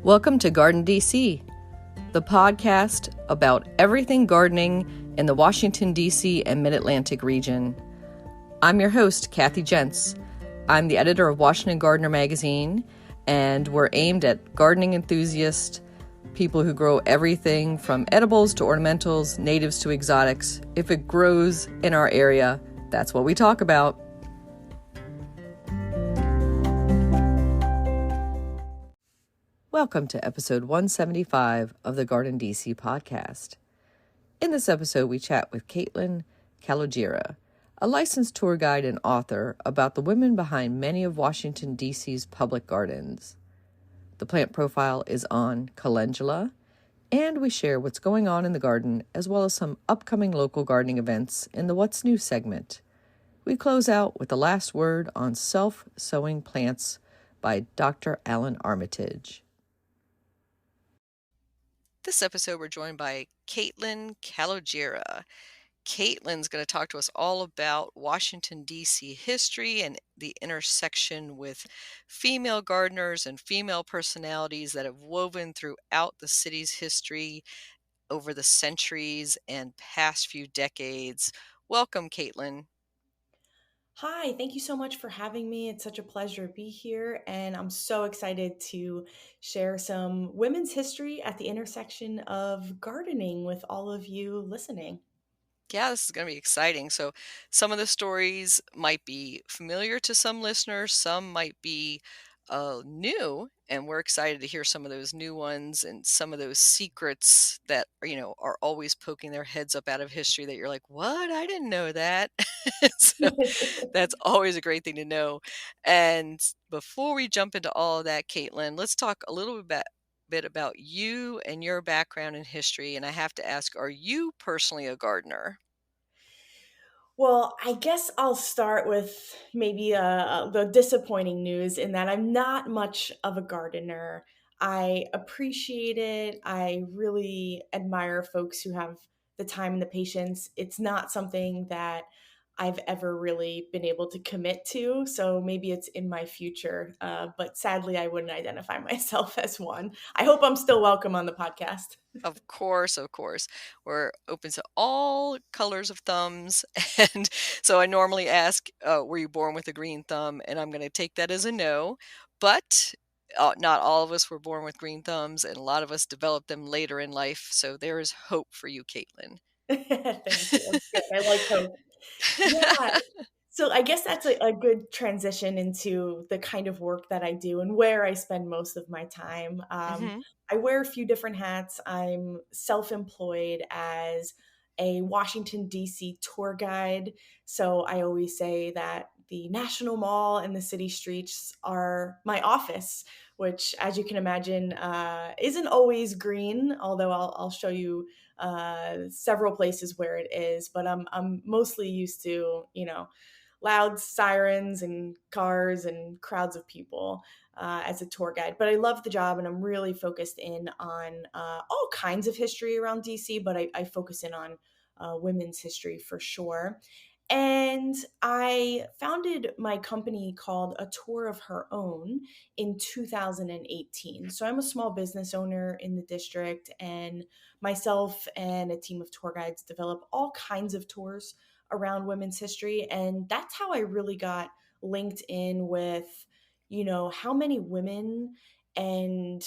Welcome to GardenDC, the podcast about everything gardening in the Washington, D.C. and Mid-Atlantic region. I'm your host, Kathy Jentz. I'm the editor of Washington Gardener magazine, and we're aimed at gardening enthusiasts, people who grow everything from edibles to ornamentals, natives to exotics. If it grows in our area, that's what we talk about. Welcome to episode 175 of the GardenDC podcast. In this episode, we chat with Caitlin Calogero, a licensed tour guide and author, about the women behind many of Washington, D.C.'s public gardens. The plant profile is on calendula, and we share what's going on in the garden as well as some upcoming local gardening events in the What's New segment. We close out with the last word on self-sowing plants by Dr. Alan Armitage. This episode, we're joined by Caitlin Calogero. Caitlin's going to talk to us all about Washington, D.C. history and the intersection with female gardeners and female personalities that have woven throughout the city's history over the centuries and past few decades. Welcome, Caitlin. Hi, thank you so much for having me. It's such a pleasure to be here, and I'm so excited to share some women's history at the intersection of gardening with all of you listening. Yeah, this is going to be exciting. So some of the stories might be familiar to some listeners, some might be new, and we're excited to hear some of those new ones and some of those secrets that, are always poking their heads up out of history that you're like, what? I didn't know that. So that's always a great thing to know. And before we jump into all of that, Caitlin, let's talk a little bit about you and your background in history. And I have to ask, are you personally a gardener? Well, I guess I'll start with maybe the disappointing news in that I'm not much of a gardener. I appreciate it. I really admire folks who have the time and the patience. It's not something that I've ever really been able to commit to. So maybe it's in my future. But sadly, I wouldn't identify myself as one. I hope I'm still welcome on the podcast. Of course, of course. We're open to all colors of thumbs. And so I normally ask, were you born with a green thumb? And I'm going to take that as a no. But not all of us were born with green thumbs, and a lot of us developed them later in life. So there is hope for you, Caitlin. Thank you. Good. I like hope. Yeah. So I guess that's a good transition into the kind of work that I do and where I spend most of my time. Mm-hmm. I wear a few different hats. I'm self-employed as a Washington, D.C. tour guide. So I always say that the National Mall and the city streets are my office, which, as you can imagine, isn't always green, although I'll show you several places where it is. But I'm mostly used to, loud sirens and cars and crowds of people as a tour guide. But I love the job, and I'm really focused in on all kinds of history around DC, but I focus in on women's history for sure. And I founded my company called A Tour of Her Own in 2018. So I'm a small business owner in the district, and myself and a team of tour guides develop all kinds of tours around women's history. And that's how I really got linked in with, how many women and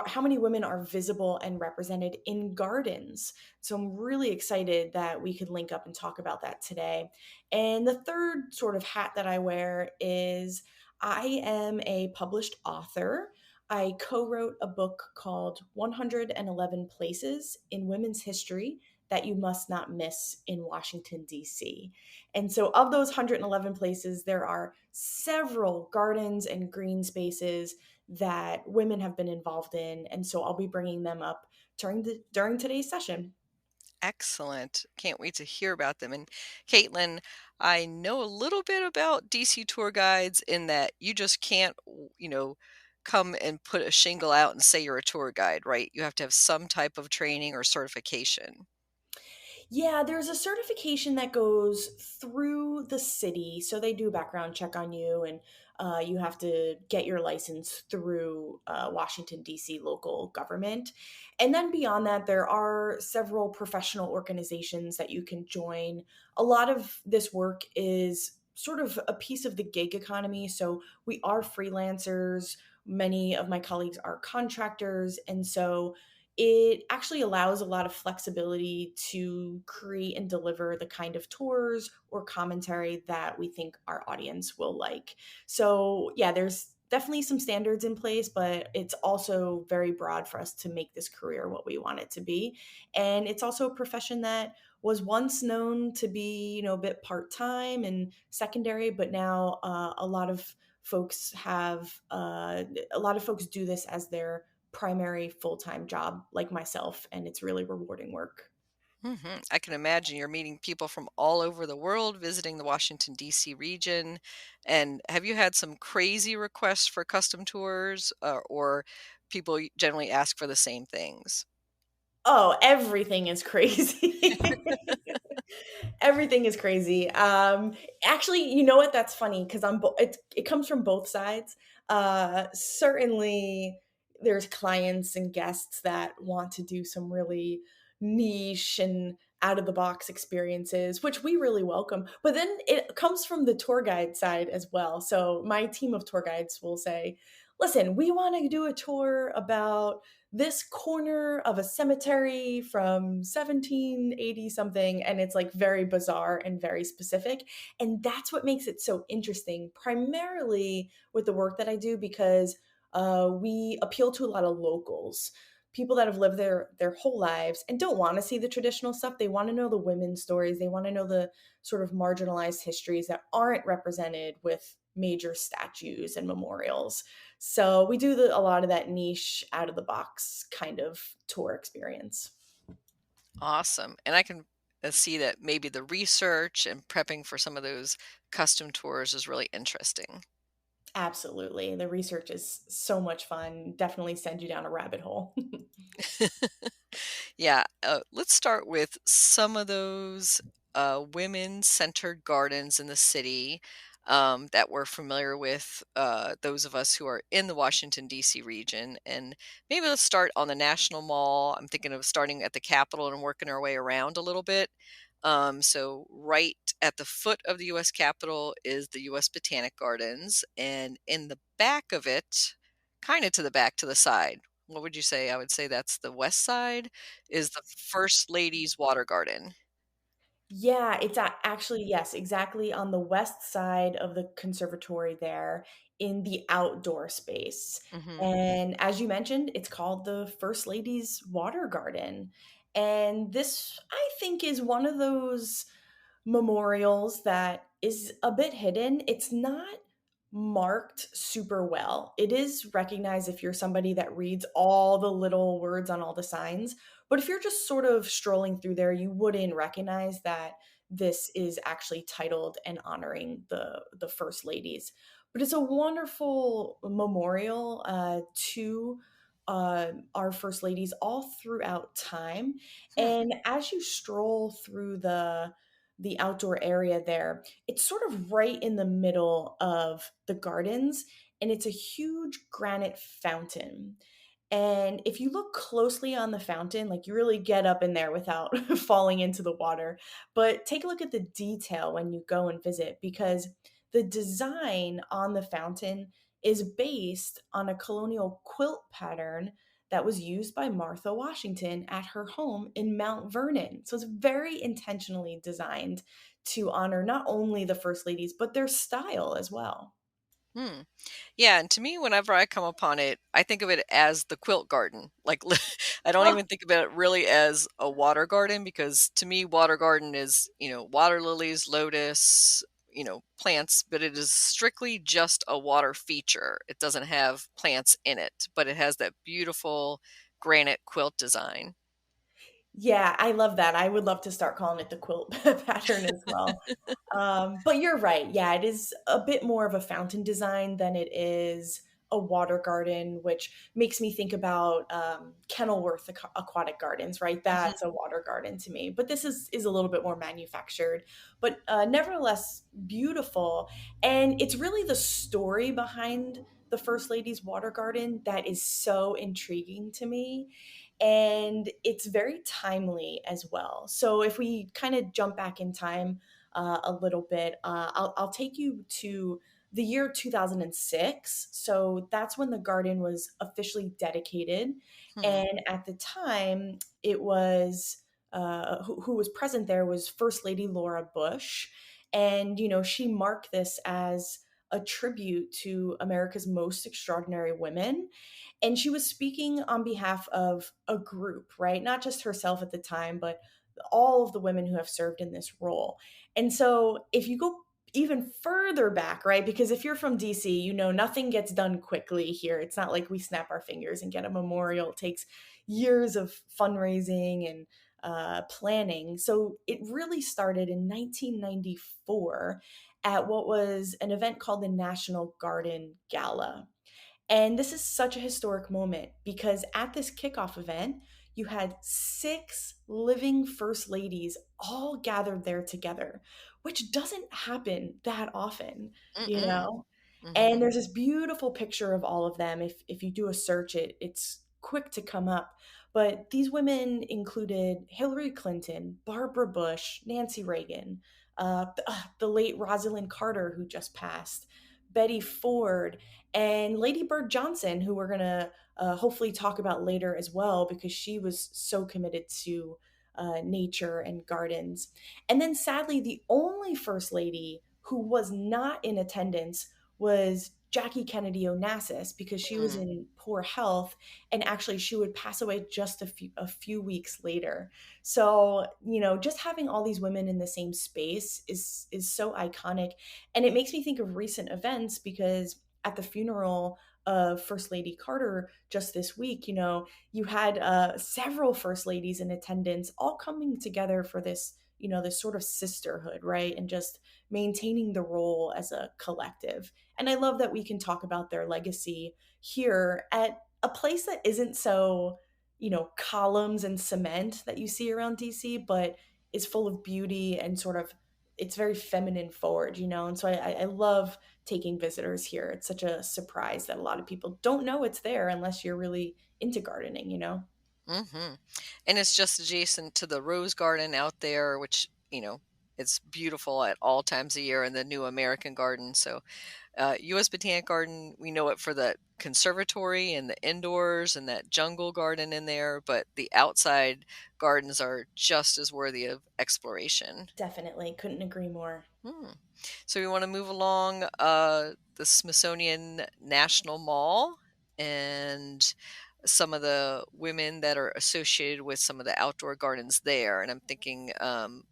how many women are visible and represented in gardens. So I'm really excited that we could link up and talk about that today. And the third sort of hat that I wear is I am a published author. I co-wrote a book called 111 Places in Women's History that you must not miss in Washington, D.C. And so of those 111 places, there are several gardens and green spaces that women have been involved in. And so I'll be bringing them up during today's session. Excellent. Can't wait to hear about them. And Caitlin, I know a little bit about DC tour guides in that you just can't, come and put a shingle out and say you're a tour guide, right? You have to have some type of training or certification. Yeah, there's a certification that goes through the city. So they do a background check on you, and you have to get your license through Washington, D.C. local government. And then beyond that, there are several professional organizations that you can join. A lot of this work is sort of a piece of the gig economy. So we are freelancers. Many of my colleagues are contractors. And so it actually allows a lot of flexibility to create and deliver the kind of tours or commentary that we think our audience will like. So, yeah, there's definitely some standards in place, but it's also very broad for us to make this career what we want it to be. And it's also a profession that was once known to be, a bit part-time and secondary, but now a lot of folks do this as their primary full-time job like myself, and it's really rewarding work. I can imagine you're meeting people from all over the world visiting the Washington, D.C. region. And have you had some crazy requests for custom tours, or people generally ask for the same things? Oh, everything is crazy. Everything is crazy. Actually, you know what? That's funny because it comes from both sides. Certainly, there's clients and guests that want to do some really niche and out of the box experiences, which we really welcome. But then it comes from the tour guide side as well. So my team of tour guides will say, "Listen, we want to do a tour about this corner of a cemetery from 1780 something," and it's like very bizarre and very specific, and that's what makes it so interesting primarily with the work that I do because we appeal to a lot of locals, people that have lived their whole lives and don't want to see the traditional stuff. They want to know the women's stories, they want to know the sort of marginalized histories that aren't represented with major statues and memorials. So we do a lot of that niche, out of the box kind of tour experience. Awesome. And I can see that maybe the research and prepping for some of those custom tours is really interesting. Absolutely. The research is so much fun. Definitely send you down a rabbit hole. Yeah, let's start with some of those women-centered gardens in the city that we're familiar with, those of us who are in the Washington, D.C. region. And maybe let's start on the National Mall. I'm thinking of starting at the Capitol and working our way around a little bit. So, right at the foot of the U.S. Capitol is the U.S. Botanic Gardens. And in the back of it, kind of to the back to the side, what would you say? I would say that's the west side, is the First Lady's Water Garden. Yeah, it's actually, yes, exactly on the west side of the conservatory there in the outdoor space. Mhm. And as you mentioned, it's called the First Lady's Water Garden. And this, I think, is one of those memorials that is a bit hidden. It's not marked super well. It is recognized if you're somebody that reads all the little words on all the signs. But if you're just sort of strolling through there, you wouldn't recognize that this is actually titled and honoring the first ladies. But it's a wonderful memorial to our first ladies all throughout time. Hmm. And as you stroll through the outdoor area there, it's sort of right in the middle of the gardens, and it's a huge granite fountain. And if you look closely on the fountain, like you really get up in there without falling into the water. But take a look at the detail when you go and visit because the design on the fountain is based on a colonial quilt pattern that was used by Martha Washington at her home in Mount Vernon. So it's very intentionally designed to honor not only the first ladies, but their style as well. Hmm. Yeah, and to me, whenever I come upon it, I think of it as the quilt garden. Like, I don't even think about it really as a water garden because to me, water garden is, water lilies, lotus, plants, but it is strictly just a water feature. It doesn't have plants in it, but it has that beautiful granite quilt design. Yeah, I love that. I would love to start calling it the quilt pattern as well. But you're right. Yeah, it is a bit more of a fountain design than it is a water garden, which makes me think about Kenilworth Aquatic Gardens, right? Mhm, That's a water garden to me. But this is a little bit more manufactured, but nevertheless beautiful. And it's really the story behind the First Lady's water garden that is so intriguing to me. And it's very timely as well. So if we kind of jump back in time a little bit, I'll take you to the year 2006. So that's when the garden was officially dedicated. hmm, And at the time, it was who was present there was First Lady Laura Bush. And, she marked this as a tribute to America's most extraordinary women. And she was speaking on behalf of a group, right? Not just herself at the time, but all of the women who have served in this role. And so if you go even further back, right? Because if you're from DC, nothing gets done quickly here. It's not like we snap our fingers and get a memorial. It takes years of fundraising and planning. So it really started in 1994 at what was an event called the National Garden Gala. And this is such a historic moment because at this kickoff event, you had six living first ladies all gathered there together, which doesn't happen that often, you mm-mm, know? And mhm, there's this beautiful picture of all of them. If you do a search, it's quick to come up. But these women included Hillary Clinton, Barbara Bush, Nancy Reagan, the late Rosalind Carter, who just passed, Betty Ford, and Lady Bird Johnson, who we're going to hopefully talk about later as well, because she was so committed to nature and gardens. And then sadly, the only First Lady who was not in attendance was Jackie Kennedy Onassis, because she was mm, in poor health, and actually she would pass away just a few weeks later. So, just having all these women in the same space is so iconic. And it makes me think of recent events because at the funeral of First Lady Carter just this week, you had several First Ladies in attendance, all coming together for this sort of sisterhood, right? And just maintaining the role as a collective. And I love that we can talk about their legacy here at a place that isn't so, columns and cement that you see around DC, but is full of beauty and sort of it's very feminine forward, and so I love taking visitors here. It's such a surprise that a lot of people don't know it's there unless you're really into gardening. mhm, and it's just adjacent to the rose garden out there, which, it's beautiful at all times of year, and the new American garden, so U.S. Botanic Garden, we know it for the conservatory and the indoors and that jungle garden in there, but the outside gardens are just as worthy of exploration. Definitely. Couldn't agree more. Hmm. So we want to move along the Smithsonian National Mall and some of the women that are associated with some of the outdoor gardens there. And I'm thinking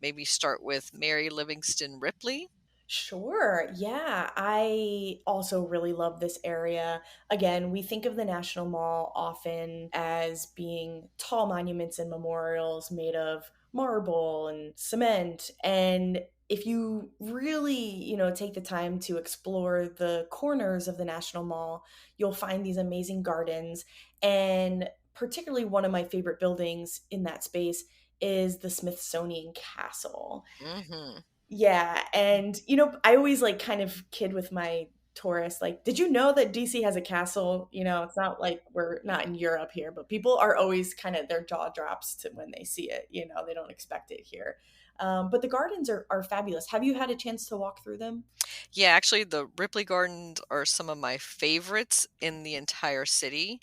maybe start with Mary Livingston Ripley. Sure. Yeah. I also really love this area. Again, we think of the National Mall often as being tall monuments and memorials made of marble and cement. And if you really, take the time to explore the corners of the National Mall, you'll find these amazing gardens. And particularly one of my favorite buildings in that space is the Smithsonian Castle. Hmm. Yeah, and, I always, like, kind of kid with my tourists, like, "Did you know that DC has a castle?" It's not like we're not in Europe here, but people are always kinda their jaw drops to when they see it, they don't expect it here. But the gardens are fabulous. Have you had a chance to walk through them? Yeah, actually, the Ripley Gardens are some of my favorites in the entire city.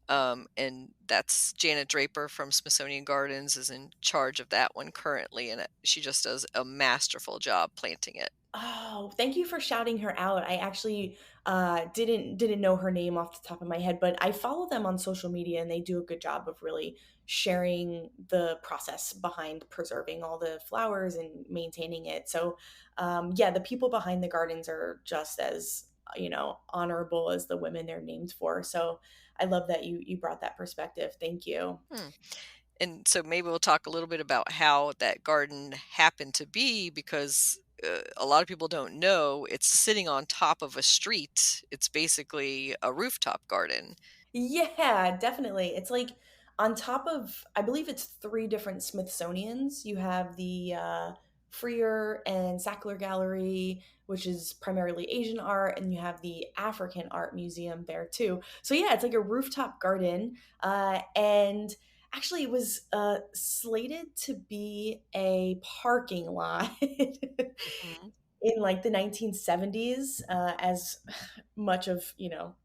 And that's Janet Draper from Smithsonian Gardens is in charge of that one currently, and she just does a masterful job planting it. Oh, thank you for shouting her out. I actually didn't know her name off the top of my head, but I follow them on social media and they do a good job of really sharing the process behind preserving all the flowers and maintaining it. So, yeah, the people behind the gardens are just as honorable as the women they're named for. So, I love that you brought that perspective. Thank you. Hmm. And so maybe we'll talk a little bit about how that garden happened to be because a lot of people don't know it's sitting on top of a street. It's basically a rooftop garden. Yeah, definitely. It's like on top of, I believe it's three different Smithsonians. You have the Freer and Sackler Gallery, which is primarily Asian art, and you have the African Art Museum there too. So yeah, it's like a rooftop garden, and actually it was slated to be a parking lot. Mhm. In like the 1970s, as much of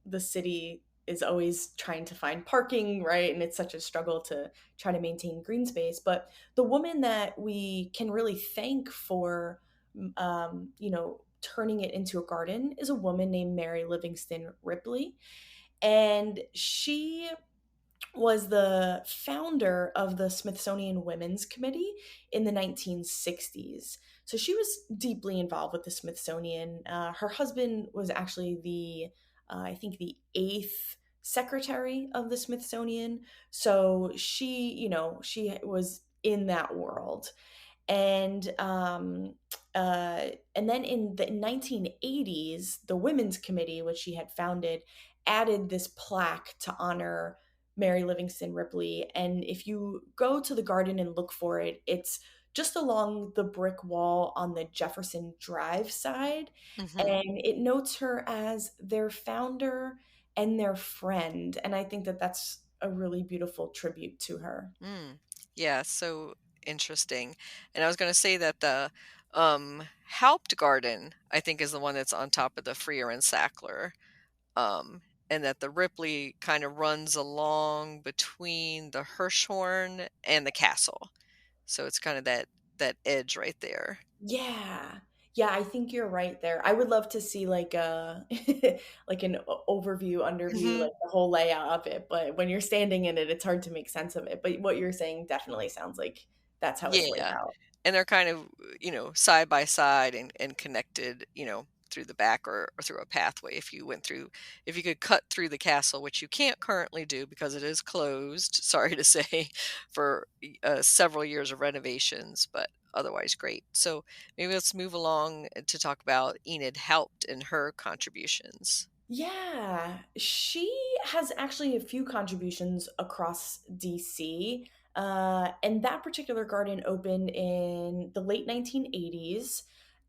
the city is always trying to find parking, right? And it's such a struggle to try to maintain green space. But the woman that we can really thank for turning it into a garden is a woman named Mary Livingston Ripley. And she was the founder of the Smithsonian Women's Committee in the 1960s. So she was deeply involved with the Smithsonian. Her husband was actually I think, the eighth secretary of the Smithsonian. So she was in that world. And then in the 1980s, the Women's Committee, which she had founded, added this plaque to honor Mary Livingston Ripley. And if you go to the garden and look for it, it's just along the brick wall on the Jefferson Drive side. Mhm. And it notes her as their founder and their friend. And I think that that's a really beautiful tribute to her. Mm. Yeah, so interesting. And I was gonna say that the Haupt garden, I think, is the one that's on top of the Freer and Sackler. And that the Ripley kind of runs along between the Hirshhorn and the castle. So it's kind of that edge right there. Yeah. Yeah, I think you're right there. I would love to see like a like an overview, underview, Mhm. like the whole layout of it, but when you're standing in it, it's hard to make sense of it. But what you're saying definitely sounds like that's how it's laid Yeah, out. and they're kind of, side by side and connected, through the back or through a pathway if you could cut through the castle, which you can't currently do because it is closed, sorry to say, for several years of renovations, but otherwise great. So maybe let's move along to talk about Enid Haupt and her contributions. Yeah, she has actually a few contributions across DC. And that particular garden opened in the late 1980s.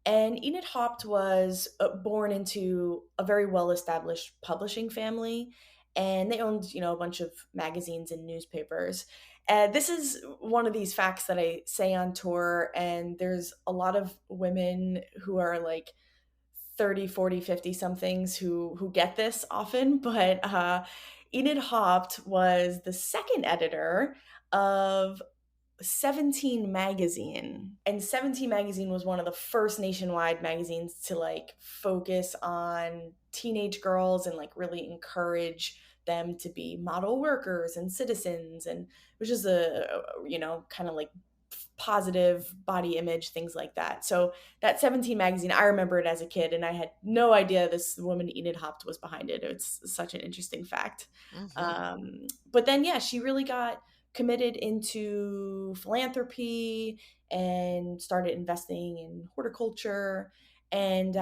And Enid Haupt was born into a very well established publishing family. And they owned, a bunch of magazines and newspapers. This is one of these facts that I say on tour. And there's a lot of women who are like 30, 40, 50 somethings who get this often, but Enid Haupt was the second editor of 17 magazine, and 17 magazine was one of the first nationwide magazines to like focus on teenage girls and like really encourage them to be model workers and citizens, and which is kind of like positive body image, things like that. So that 17 magazine, I remember it as a kid, and I had no idea this woman Enid Haupt was behind it. It's such an interesting fact. Mhm. But then yeah, she really got committed into philanthropy and started investing in horticulture. And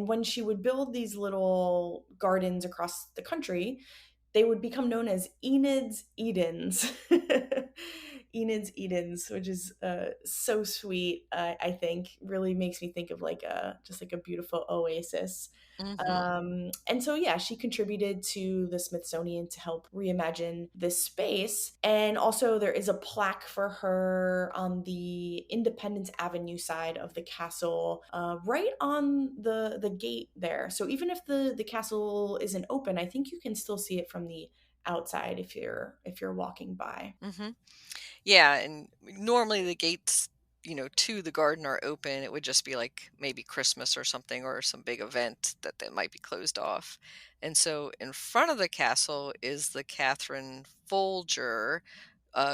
when she would build these little gardens across the country, they would become known as Enid's Edens. Enid's Edens, which is so sweet. I think really makes me think of like a just like a beautiful oasis. Mhm. And so, yeah, she contributed to the Smithsonian to help reimagine this space. And also, there is a plaque for her on the Independence Avenue side of the castle, right on the gate there. So even if the castle isn't open, I think you can still see it from the outside if you're walking by. Mhm. Yeah, and normally the gates, to the garden are open. It would just be like maybe Christmas or something or some big event that might be closed off. And so in front of the castle is the Catherine Folger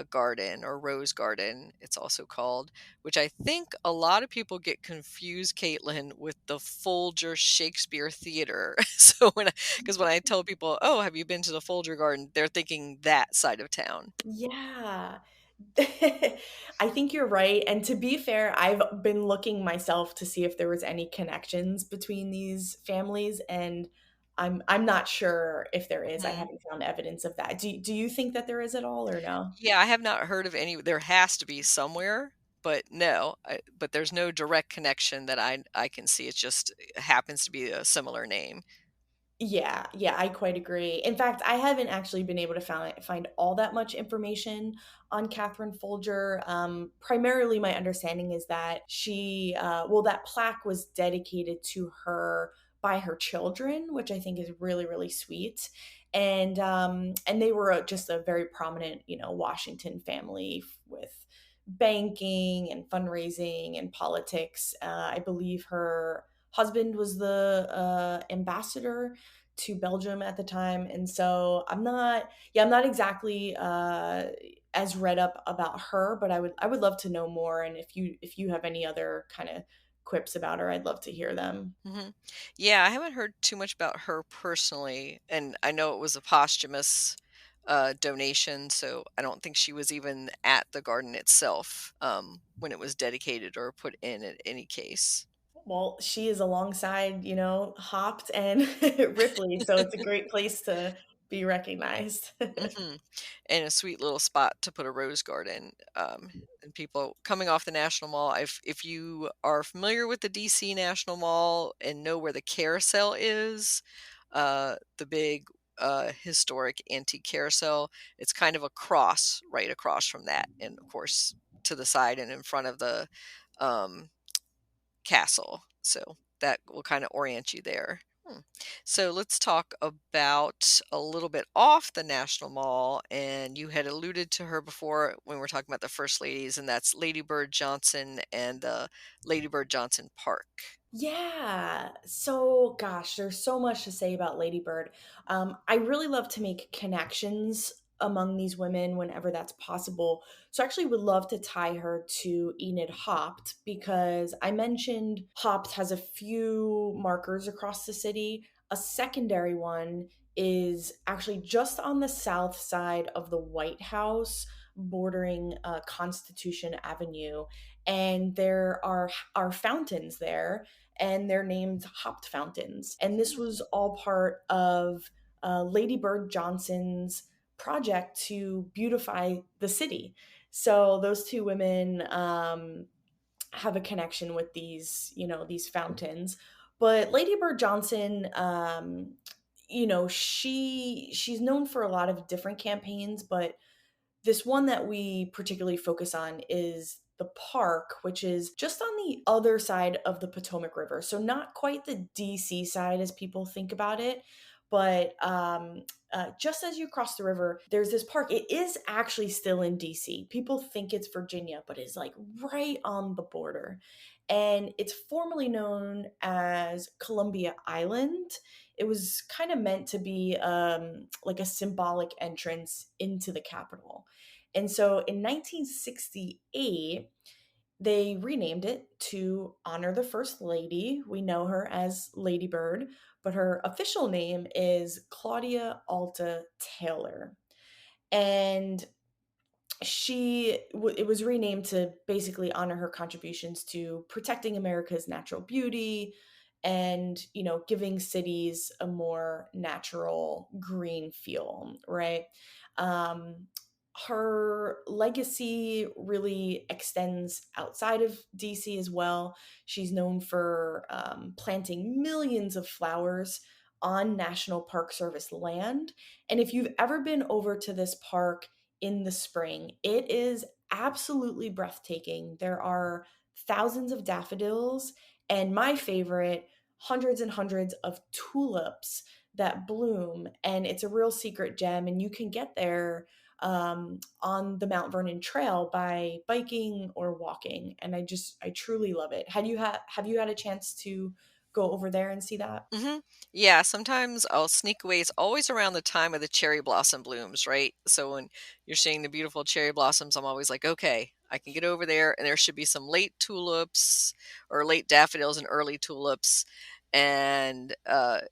garden or rose garden, it's also called, which I think a lot of people get confused, Caitlin, with the Folger Shakespeare Theater. So because when I tell people, oh, have you been to the Folger garden? They're thinking that side of town. Yeah. I think you're right, and to be fair, I've been looking myself to see if there was any connections between these families, and I'm not sure if there is. I Mhm. haven't found evidence of that. Do you think that there is at all or no? Yeah, I have not heard of any. There has to be somewhere, but no, but there's no direct connection that I can see. It just happens to be a similar name. Yeah, yeah, I quite agree. In fact, I haven't actually been able to find all that much information on Catherine Folger. Primarily, my understanding is that well, that plaque was dedicated to her by her children, which I think is really, really sweet. And they were just a very prominent, Washington family with banking and fundraising and politics. I believe her husband was the ambassador to Belgium at the time, and so I'm not exactly as read up about her, but I would love to know more. And if you have any other kind of quips about her, I'd love to hear them. Mhm. Yeah, I haven't heard too much about her personally, and I know it was a posthumous, donation, so I don't think she was even at the garden itself, when it was dedicated or put in any case. Well, she is alongside, Hopped and Ripley, so it's a great place to be recognized. Mhm. And a sweet little spot to put a rose garden. And people coming off the National Mall, if you are familiar with the DC National Mall and know where the carousel is, the big historic antique carousel, it's kind of a cross right across from that, and of course to the side and in front of the um, castle. So that will kind of orient you there. So let's talk about a little bit off the National Mall. And you had alluded to her before when we're talking about the First Ladies, and that's Lady Bird Johnson and the Lady Bird Johnson Park. Yeah. So, gosh, there's so much to say about Ladybird. I really love to make connections among these women whenever that's possible. So, I actually would love to tie her to Enid Hopt because I mentioned Hopt has a few markers across the city. A secondary one is actually just on the south side of the White House, bordering Constitution Avenue. And there are fountains there, and they're named Hopped Fountains. And this was all part of Lady Bird Johnson's project to beautify the city. So those two women have a connection with these fountains. But Lady Bird Johnson, she's known for a lot of different campaigns, but this one that we particularly focus on is the park, which is just on the other side of the Potomac River. So, not quite the DC side as people think about it, but just as you cross the river, there's this park. It is actually still in DC. People think it's Virginia, but it's like right on the border. And it's formerly known as Columbia Island. It was kind of meant to be like a symbolic entrance into the capital. And so in 1968, they renamed it to honor the First Lady. We know her as Lady Bird, but her official name is Claudia Alta Taylor. And it was renamed to basically honor her contributions to protecting America's natural beauty and giving cities a more natural green feel, right? um, her legacy really extends outside of DC as well. She's known for planting millions of flowers on National Park Service land. And if you've ever been over to this park in the spring, it is absolutely breathtaking. There are thousands of daffodils, and my favorite, hundreds and hundreds of tulips that bloom. And it's a real secret gem, and you can get there on the Mount Vernon Trail by biking or walking. And I truly love it. Have you had a chance to go over there and see that? Mhm. Yeah, sometimes I'll sneak away. It's always around the time of the cherry blossom blooms, right? So when you're seeing the beautiful cherry blossoms, I'm always like, okay, I can get over there, and there should be some late tulips or late daffodils and early tulips. And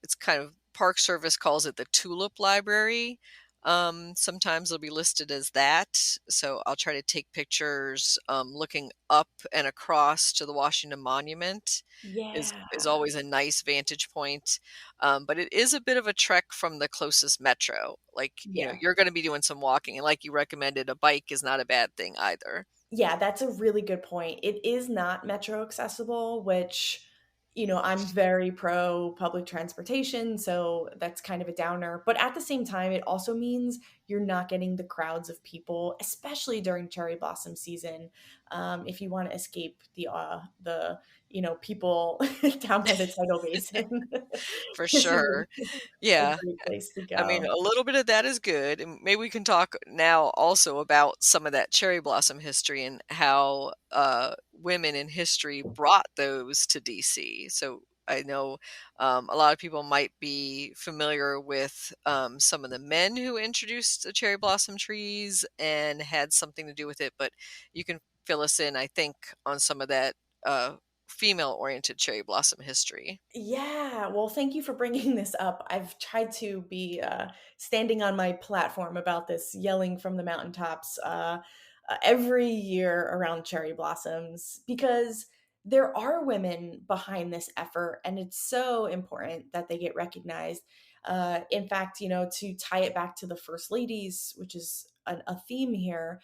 it's kind of Park Service calls it the tulip library. Sometimes it'll be listed as that, so I'll try to take pictures, looking up and across to the Washington Monument is Yeah. always a nice vantage point, but it is a bit of a trek from the closest metro. Like, Yeah. you're gonna be doing some walking, and like you recommended, a bike is not a bad thing either. Yeah, that's a really good point. It is not metro accessible, which, I'm very pro public transportation, so that's kind of a downer. But at the same time, it also means you're not getting the crowds of people, especially during cherry blossom season. If you want to escape people down by the tidal basin, For it's sure. a Yeah. great place to I mean, go. a little bit of that is good, and maybe we can talk now also about some of that cherry blossom history and how, women in history brought those to DC. So I know, a lot of people might be familiar with, some of the men who introduced the cherry blossom trees and had something to do with it, but you can fill us in, I think, on some of that, female-oriented cherry blossom history. Yeah, well, thank you for bringing this up. I've tried to be standing on my platform about this, yelling from the mountaintops every year around cherry blossoms because there are women behind this effort, and it's so important that they get recognized. In fact, to tie it back to the First Ladies, which is a theme here,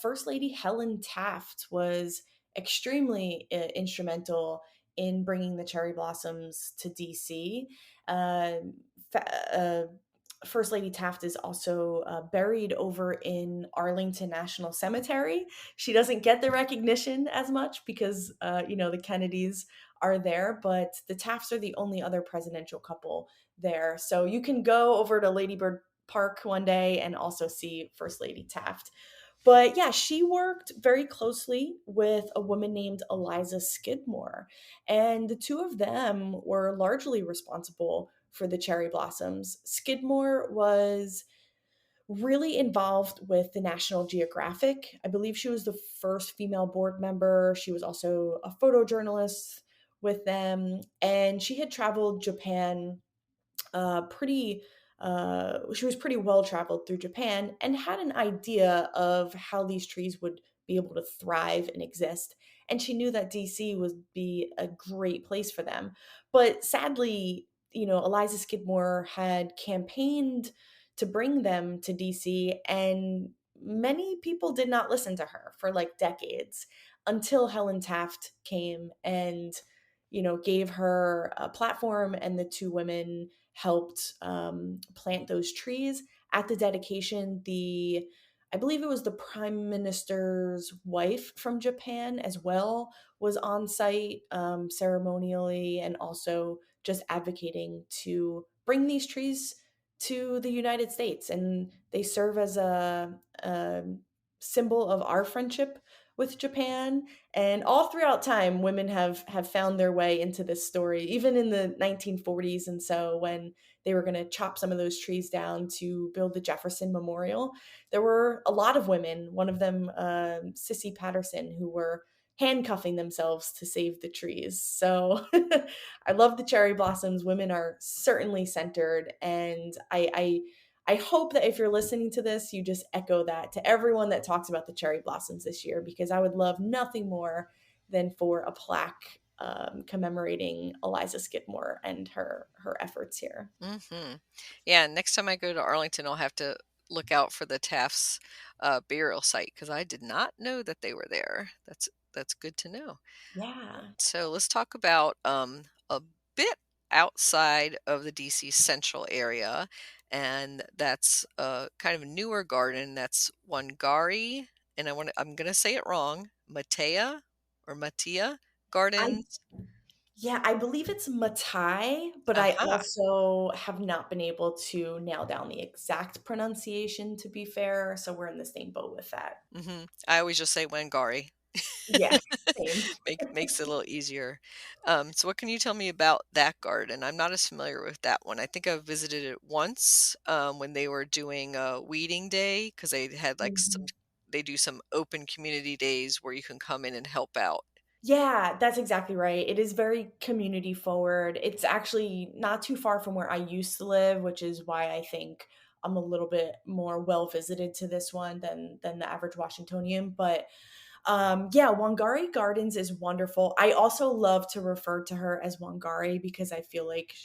First Lady Helen Taft was extremely instrumental in bringing the cherry blossoms to DC. Uh, First Lady Taft is also buried over in Arlington National Cemetery. She doesn't get the recognition as much because, the Kennedys are there, but the Tafts are the only other presidential couple there. So you can go over to Lady Bird Park one day and also see First Lady Taft. But yeah, she worked very closely with a woman named Eliza Skidmore. And the two of them were largely responsible for the cherry blossoms. Skidmore was really involved with the National Geographic. I believe she was the first female board member. She was also a photojournalist with them. And she had traveled Japan pretty she was pretty well traveled through Japan and had an idea of how these trees would be able to thrive and exist. And she knew that DC would be a great place for them. But sadly, Eliza Skidmore had campaigned to bring them to DC, and many people did not listen to her for like decades until Helen Taft came and gave her a platform, and the two women helped plant those trees. At the dedication, I believe it was the prime minister's wife from Japan as well was on site ceremonially and also just advocating to bring these trees to the United States. And they serve as a symbol of our friendship with Japan. And all throughout time, women have found their way into this story, even in the 1940s. And so when they were going to chop some of those trees down to build the Jefferson Memorial, there were a lot of women, one of them, Sissy Patterson, who were handcuffing themselves to save the trees. So I love the cherry blossoms. Women are certainly centered. And I hope that if you're listening to this, you just echo that to everyone that talks about the cherry blossoms this year, because I would love nothing more than for a plaque commemorating Eliza Skidmore and her efforts here. Mhm. Yeah, next time I go to Arlington, I'll have to look out for the Taft's, burial site because I did not know that they were there. That's good to know. Yeah. So let's talk about, a bit outside of the DC central area, and that's a kind of a newer garden. That's Wangari, and I'm gonna say it wrong, Matea or Matia I Gardens. Yeah, I believe it's Matai, but I Aha. also have not been able to nail down the exact pronunciation, to be fair, so we're in the same boat with that. Mhm. I always just say Wangari. Yeah, same. Makes it a little easier. So what can you tell me about that garden? I'm not as familiar with that one. I think I visited it once, when they were doing a weeding day because they had like Mhm. they do some open community days where you can come in and help out. Yeah, that's exactly right. It is very community forward. It's actually not too far from where I used to live, which is why I think I'm a little bit more well visited to this one than the average Washingtonian. But yeah, Wangari Gardens is wonderful. I also love to refer to her as Wangari because I feel like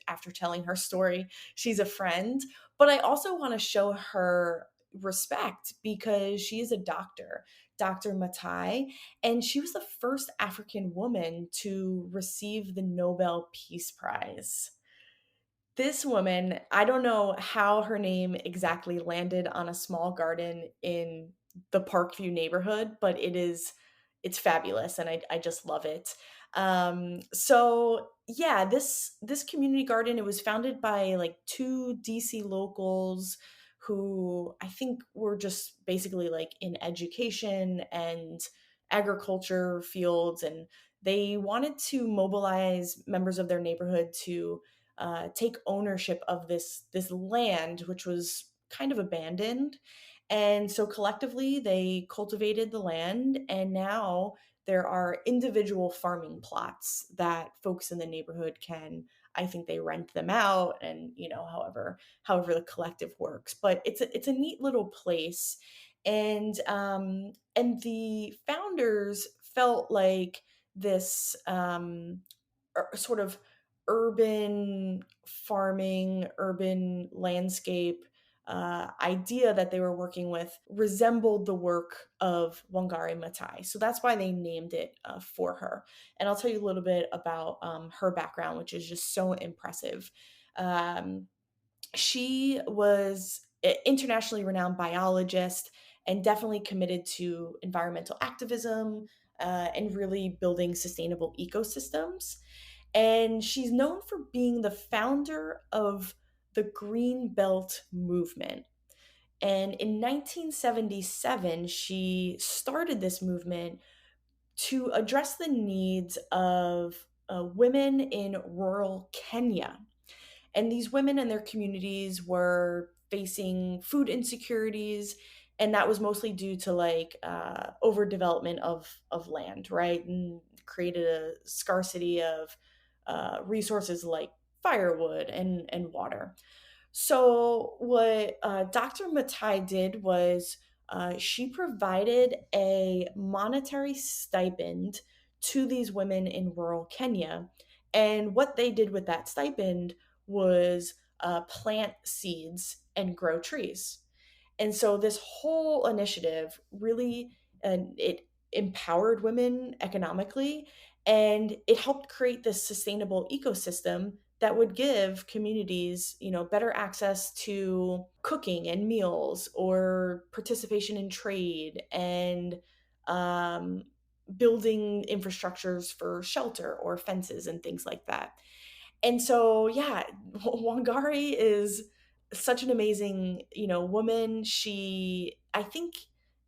after telling her story, she's a friend. But I also want to show her respect because she is a doctor, Dr. Matai, and she was the first African woman to receive the Nobel Peace Prize. This woman, I don't know how her name exactly landed on a small garden in the Parkview neighborhood, but it's fabulous and I just love it. So yeah, this community garden, it was founded by like two DC locals who I think were just basically like in education and agriculture fields, and they wanted to mobilize members of their neighborhood to take ownership of this land, which was kind of abandoned. And so collectively, they cultivated the land, and now there are individual farming plots that folks in the neighborhood can. I think they rent them out, and however the collective works. But it's a neat little place, and the founders felt like this sort of urban farming, urban landscape idea that they were working with resembled the work of Wangari Maathai. So that's why they named it for her. And I'll tell you a little bit about her background, which is just so impressive. Um, she was an internationally renowned biologist and definitely committed to environmental activism and really building sustainable ecosystems. And she's known for being the founder of the Green Belt movement. And in 1977, she started this movement to address the needs of women in rural Kenya. And these women and their communities were facing food insecurities, and that was mostly due to like overdevelopment of land, right? And created a scarcity of resources like firewood and water. So what Dr. Matai did was she provided a monetary stipend to these women in rural Kenya. And what they did with that stipend was plant seeds and grow trees. And so this whole initiative really it empowered women economically, and it helped create this sustainable ecosystem that would give communities, better access to cooking and meals or participation in trade and um, building infrastructures for shelter or fences and things like that. And so, yeah, Wangari is such an amazing, woman. She, I think,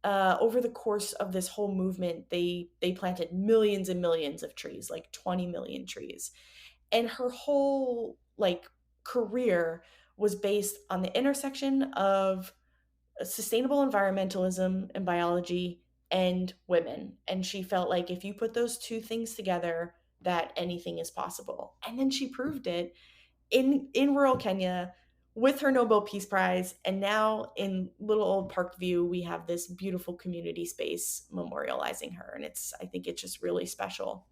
over the course of this whole movement, they planted millions and millions of trees, like 20 million trees, and her whole like career was based on the intersection of sustainable environmentalism and biology and women. And she felt like if you put those two things together, that anything is possible. And then she proved it in rural Kenya with her Nobel Peace Prize. And now in little old Parkview, we have this beautiful community space memorializing her. And I think it's just really special.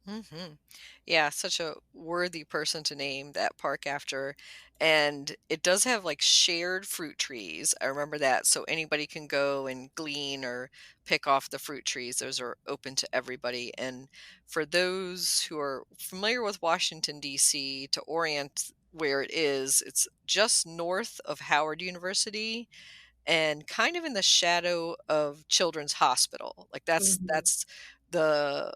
Mhm. Yeah, such a worthy person to name that park after. And it does have like shared fruit trees. I remember that. So anybody can go and glean or pick off the fruit trees. Those are open to everybody. And for those who are familiar with Washington, D.C., to orient where it is, it's just north of Howard University and kind of in the shadow of Children's Hospital. Like Mhm. that's the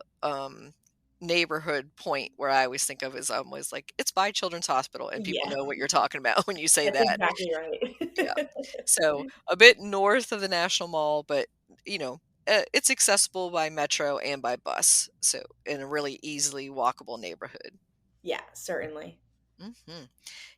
neighborhood point where I always think of is I'm always like it's by Children's Hospital and people Yeah, know what you're talking about when you say that's that. exactly right. Yeah. So a bit north of the National Mall, but you know, it's accessible by metro and by bus. So in a really easily walkable neighborhood. Yeah, certainly. Hmm.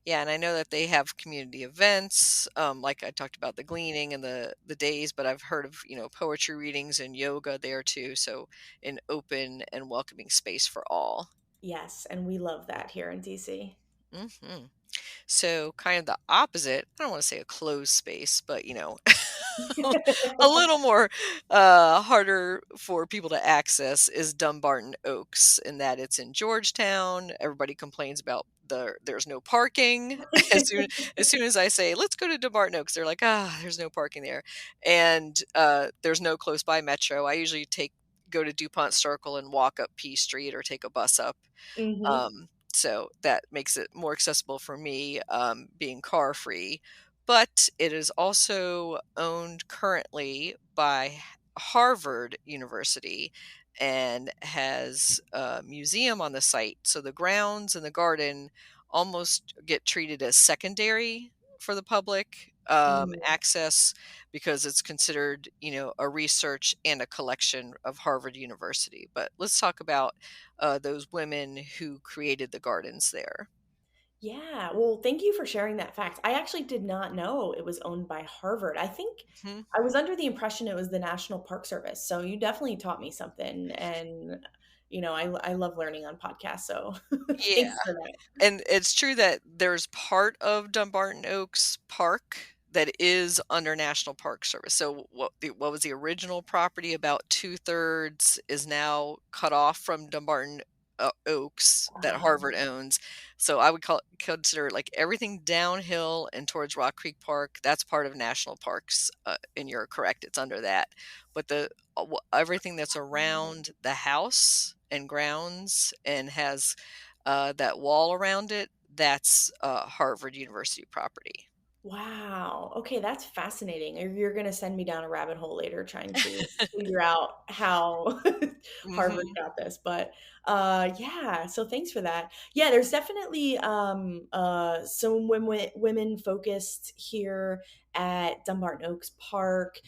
Yeah, and I know that they have community events, like I talked about the gleaning and the days, but I've heard of, poetry readings and yoga there too, so an open and welcoming space for all. Yes, and we love that here in DC. Mhm. So kind of the opposite, I don't want to say a closed space, but a little more harder for people to access is Dumbarton Oaks, in that it's in Georgetown. Everybody complains about there's no parking. as soon as soon as I say let's go to Dumbarton Oaks, they're like, there's no parking there, and there's no close by metro. I usually go to DuPont Circle and walk up P Street or take a bus up. Mhm. So that makes it more accessible for me, being car free. But it is also owned currently by Harvard University and has a museum on the site. So the grounds and the garden almost get treated as secondary for the public Mm. access, because it's considered, a research and a collection of Harvard University. But let's talk about those women who created the gardens there. Yeah, well, thank you for sharing that fact. I actually did not know it was owned by Harvard. I think Mhm. I was under the impression it was the National Park Service. So you definitely taught me something, and I love learning on podcasts. So Yeah. thanks for that. And it's true that there's part of Dumbarton Oaks Park that is under National Park Service. So what was the original property? About 2/3 is now cut off from Dumbarton Oaks that Harvard Um, owns. So I would consider like everything downhill and towards Rock Creek Park. That's part of national parks, and you're correct. It's under that. But everything that's around the house and grounds and has that wall around it, that's Harvard University property. Wow. Okay, that's fascinating. You're going to send me down a rabbit hole later trying to figure out how Harvard Hmm. got this. But yeah, so thanks for that. Yeah, there's definitely some women focused here at Dumbarton Oaks Park.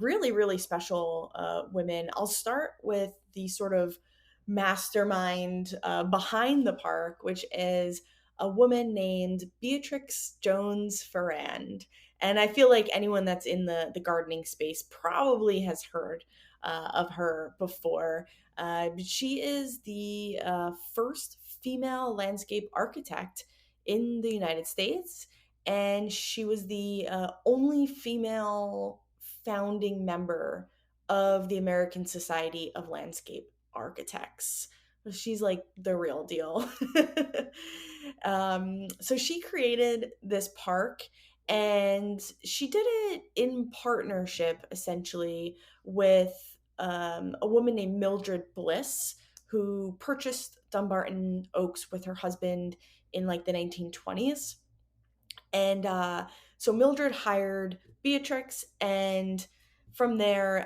Really, really special women. I'll start with the sort of mastermind behind the park, which is a woman named Beatrix Jones Ferrand. And I feel like anyone that's in the gardening space probably has heard of her before. She is the first female landscape architect in the United States, and she was the only female founding member of the American Society of Landscape Architects. She's like the real deal. So she created this park, and she did it in partnership essentially with a woman named Mildred Bliss, who purchased Dumbarton Oaks with her husband in like the 1920s. And so Mildred hired Beatrix, and from there,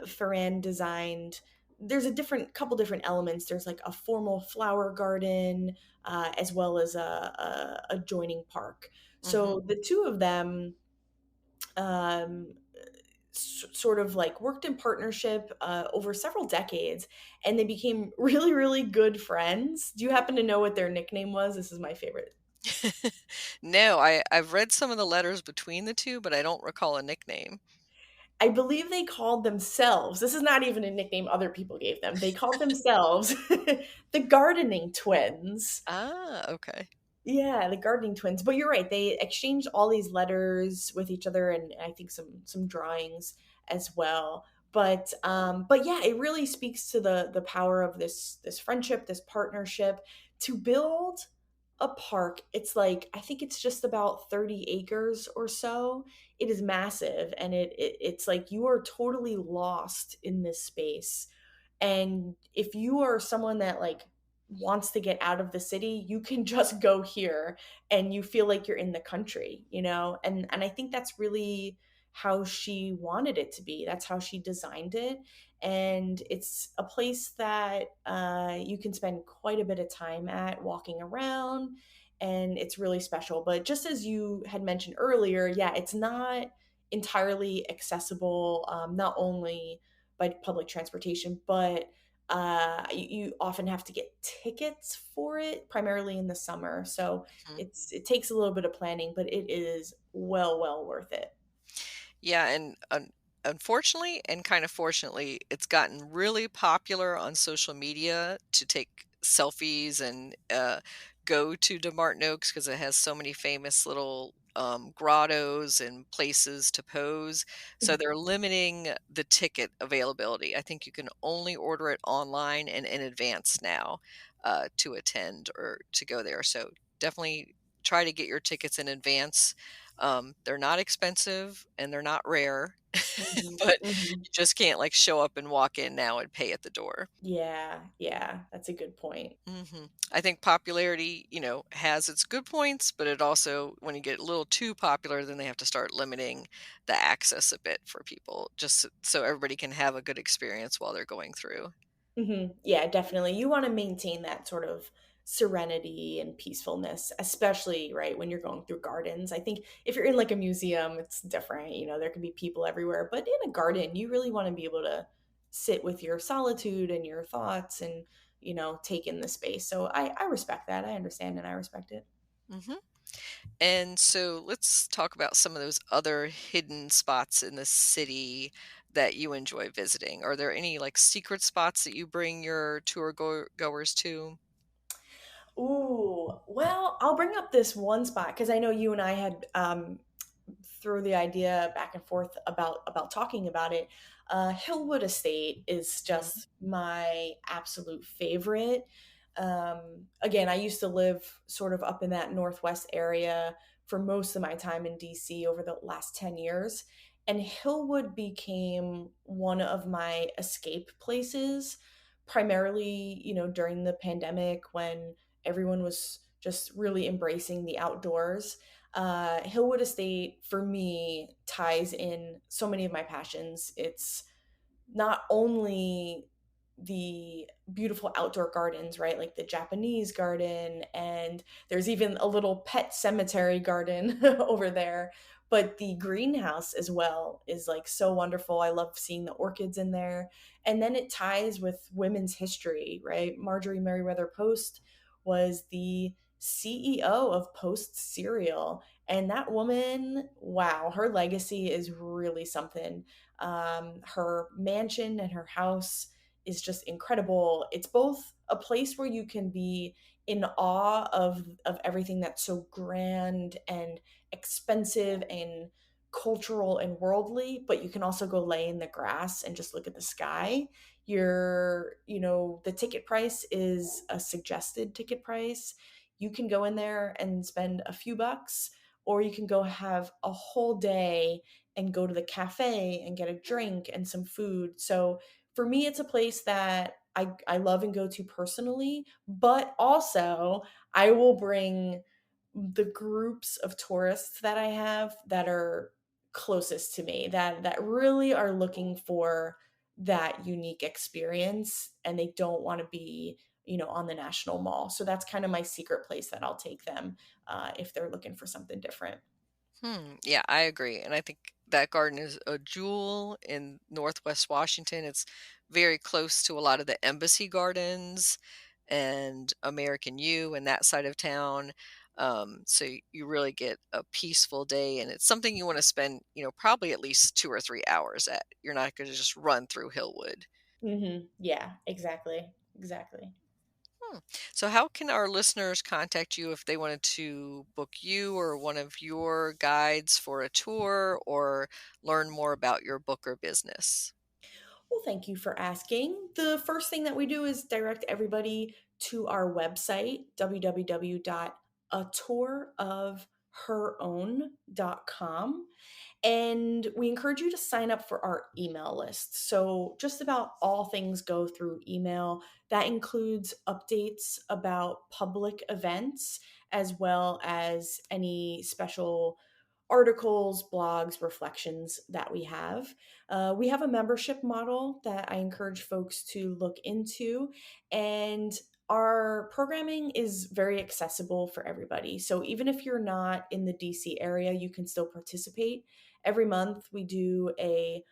Ferran designed. There's a different couple different elements. There's like a formal flower garden, as well as a adjoining park. Hmm. So the two of them um, sort of like worked in partnership over several decades, and they became really, really good friends. Do you happen to know what their nickname was? This is my favorite. No, I've read some of the letters between the two, but I don't recall a nickname. I believe they called themselves, this is not even a nickname other people gave them. They called themselves the Gardening Twins. Okay. Yeah, the Gardening Twins. But you're right. They exchanged all these letters with each other, and I think some drawings as well. But yeah, it really speaks to the power of this friendship, this partnership to build a park. It's like I think it's just about 30 acres or so. It is massive, and it's like you are totally lost in this space. And if you are someone that like wants to get out of the city, you can just go here and you feel like you're in the country, you know? And I think that's really how she wanted it to be. That's how she designed it. And it's a place that you can spend quite a bit of time at walking around, and it's really special. But just as you had mentioned earlier, yeah, it's not entirely accessible, not only by public transportation, but you often have to get tickets for it, primarily in the summer. So Mhm. it takes a little bit of planning, but it is well worth it. Yeah, and unfortunately and kind of fortunately, it's gotten really popular on social media to take selfies and go to Dumbarton Oaks because it has so many famous little grottos and places to pose. So they're limiting the ticket availability. I think you can only order it online and in advance now to attend or to go there. So definitely try to get your tickets in advance. They're not expensive and they're not rare, Mhm, but mhm. you just can't like show up and walk in now and pay at the door. Yeah, yeah, that's a good point. I think popularity, has its good points, but it also, when you get a little too popular, then they have to start limiting the access a bit for people, just so everybody can have a good experience while they're going through. Yeah, definitely. You want to maintain that sort of serenity and peacefulness, especially right when you're going through gardens. I think if you're in like a museum, it's different. There can be people everywhere, but in a garden, you really want to be able to sit with your solitude and your thoughts and, take in the space. So I respect that. I understand and I respect it. hmm And so let's talk about some of those other hidden spots in the city that you enjoy visiting. Are there any like secret spots that you bring your goers to? Ooh, well, I'll bring up this one spot because I know you and I had threw the idea back and forth about talking about it. Hillwood Estate is Mhm. just my absolute favorite. Again, I used to live sort of up in that northwest area for most of my time in DC over the last 10 years. And Hillwood became one of my escape places, primarily, during the pandemic when everyone was just really embracing the outdoors. Hillwood Estate for me ties in so many of my passions. It's not only the beautiful outdoor gardens, right? Like the Japanese garden, and there's even a little pet cemetery garden over there. But the greenhouse as well is like so wonderful. I love seeing the orchids in there. And then it ties with women's history, right? Marjorie Merriweather Post was the CEO of Post Cereal. And that woman, wow, her legacy is really something. Her mansion and her house is just incredible. It's both a place where you can be in awe of everything that's so grand and expensive and cultural and worldly, but you can also go lay in the grass and just look at the sky. The ticket price is a suggested ticket price. You can go in there and spend a few bucks, or you can go have a whole day and go to the cafe and get a drink and some food. So for me, it's a place that I love and go to personally, but also I will bring the groups of tourists that I have that are closest to me, that really are looking for that unique experience and they don't want to be on the national mall. So that's kind of my secret place that I'll take them if they're looking for something different. Yeah, I agree. And I think that garden is a jewel in Northwest Washington. It's very close to a lot of the embassy gardens and American U and that side of town. So you really get a peaceful day, and it's something you want to spend, probably at least 2 or 3 hours at. You're not going to just run through Hillwood. Yeah, exactly. Exactly. Hmm. So, how can our listeners contact you if they wanted to book you or one of your guides for a tour or learn more about your book or business? Well, thank you for asking. The first thing that we do is direct everybody to our website, www.atourofherown.com. And we encourage you to sign up for our email list. So, just about all things go through email. That includes updates about public events, as well as any special articles, blogs, reflections that we have. We have a membership model that I encourage folks to look into. And our programming is very accessible for everybody. So even if you're not in the DC area, you can still participate. Every month, we do a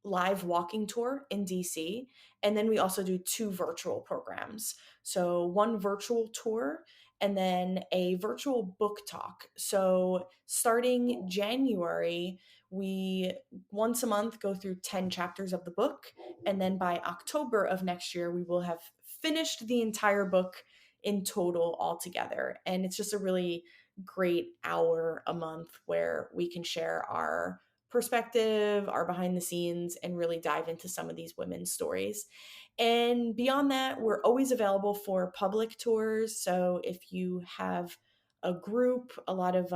live walking tour in DC. And then we also do two virtual programs. So, one virtual tour and then a virtual book talk. So, starting January, we once a month go through 10 chapters of the book. And then by October of next year, we will have finished the entire book in total altogether. And it's just a really great hour a month where we can share our perspective, our behind the scenes, and really dive into some of these women's stories. And beyond that, we're always available for public tours. So if you have a group, a lot of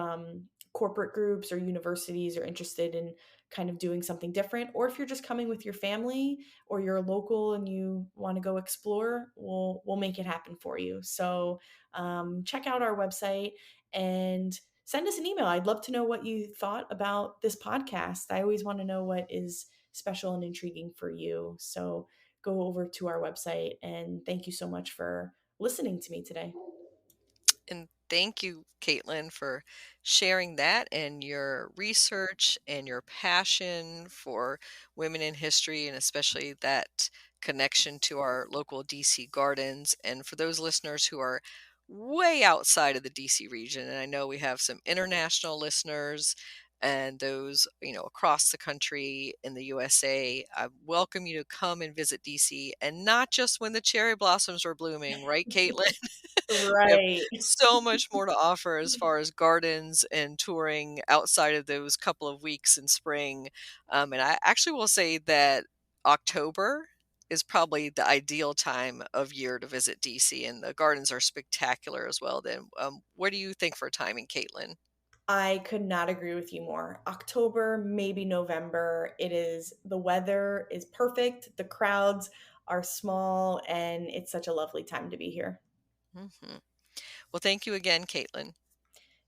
corporate groups or universities are interested in kind of doing something different, or if you're just coming with your family or you're local and you want to go explore, we'll make it happen for you. So check out our website and send us an email. I'd love to know what you thought about this podcast. I always want to know what is special and intriguing for you. So go over to our website, and thank you so much for listening to me today. And thank you, Caitlin, for sharing that and your research and your passion for women in history, and especially that connection to our local DC gardens. And for those listeners who are way outside of the DC region, and I know we have some international listeners and those, across the country in the USA, I welcome you to come and visit DC, and not just when the cherry blossoms are blooming, right, Caitlin? We have Right. so much more to offer as far as gardens and touring outside of those couple of weeks in spring. And I actually will say that October is probably the ideal time of year to visit DC, and the gardens are spectacular as well. Then, what do you think for timing, Caitlin? I could not agree with you more. October, maybe November. The weather is perfect. The crowds are small, and it's such a lovely time to be here. Hmm. Well, thank you again, Caitlin.